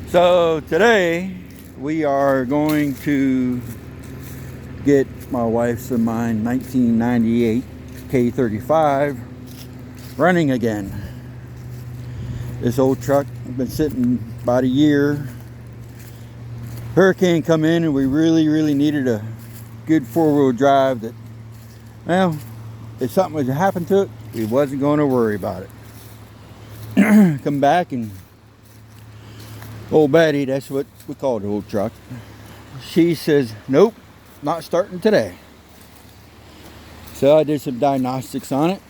So today we are going to get my wife's and mine 1998 K35 running again. This old truck has been sitting about a year. Hurricane come in and we really needed a good four-wheel drive that, well, if something was to happen to it, we wasn't going to worry about it. Come back and Ole Betty, that's what we call the old truck, she says, nope, not starting today. So I did some diagnostics on it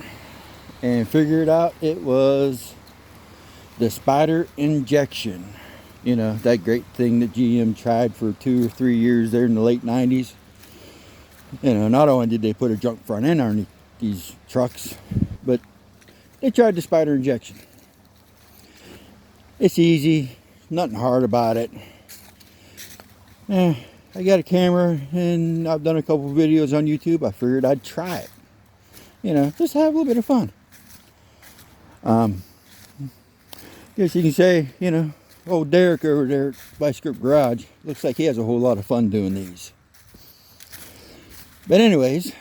and figured out it was the spider injection. You know, that great thing that GM tried for 2 or 3 years there in the late 90s. You know, not only did they put a junk front end underneath these trucks, but they tried the spider injection. It's easy, nothing hard about it. I got a camera and I've done a couple videos on YouTube. I figured I'd try it. You know, just have a little bit of fun. Guess you can say, you know, old Derek over there at Bicycle Garage, looks like he has a whole lot of fun doing these. But anyways,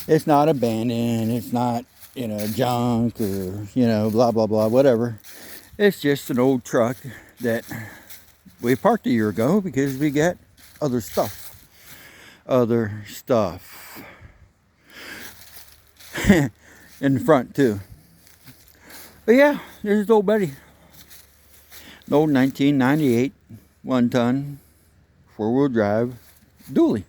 it's not abandoned, it's not, you know, junk or, you know, blah, blah, blah, whatever. It's just an old truck that we parked a year ago because we got other stuff. In the front too. But yeah, there's Ole Betty. An old 1998 one-ton four-wheel drive dually.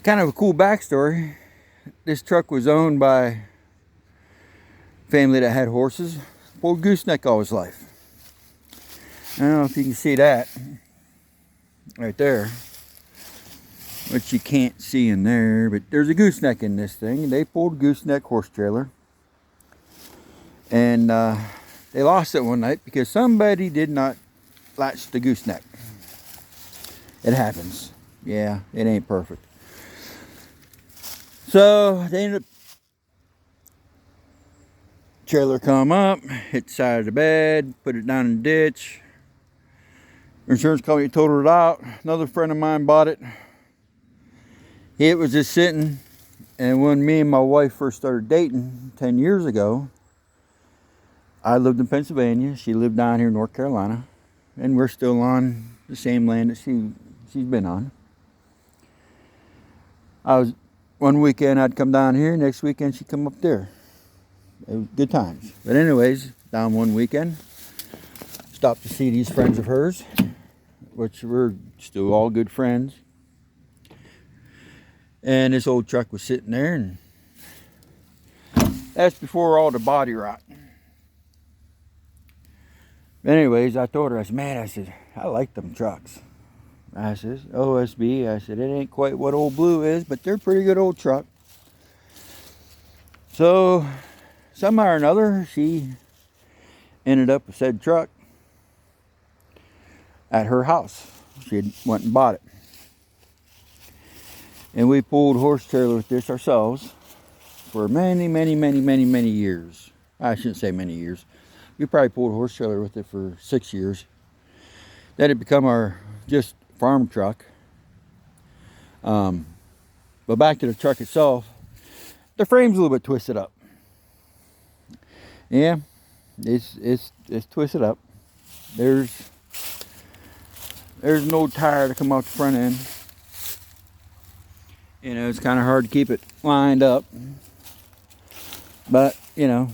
Kind of a cool backstory. This truck was owned by a family that had horses. Pulled gooseneck all his life. I don't know if you can see that right there, which you can't see in there, but there's a gooseneck in this thing. They pulled a gooseneck horse trailer, and they lost it one night because somebody did not latch the gooseneck. It happens. Yeah, it ain't perfect. So they ended up, trailer come up, hit the side of the bed, put it down in the ditch. Insurance company totaled it out. Another friend of mine bought it. It was just sitting, and when me and my wife first started dating 10 years ago, I lived in Pennsylvania. She lived down here in North Carolina, and we're still on the same land that she's been on. One weekend I'd come down here, next weekend she'd come up there. It was good times. But anyways, down one weekend, stopped to see these friends of hers, which were still all good friends. And this old truck was sitting there, and that's before all the body rot. Anyways, I told her, I said, I like them trucks. I said, OSB, I said, it ain't quite what Old Blue is, but they're a pretty good old truck. So, somehow or another, she ended up with said truck at her house. She had went and bought it. And we pulled horse trailer with this ourselves for many years. I shouldn't say many years. We probably pulled horse trailer with it for 6 years. Then it become our just farm truck. But back to the truck itself, the frame's a little bit twisted up. Yeah, it's twisted up. There's no tire to come out the front end. You know, it's kind of hard to keep it lined up. But, you know,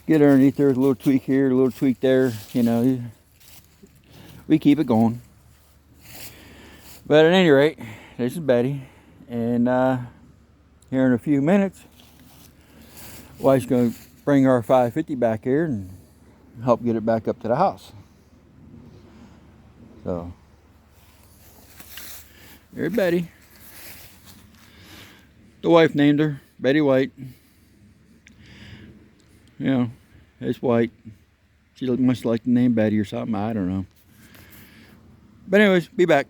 get underneath there, a little tweak here, a little tweak there, you know, we keep it going. But at any rate, this is Betty, and here in a few minutes, wife's going to bring our 550 back here and help get it back up to the house. So, here's Betty. The wife named her Betty White. You know, it's white. She must like the name Betty or something. I don't know. But anyways, be back.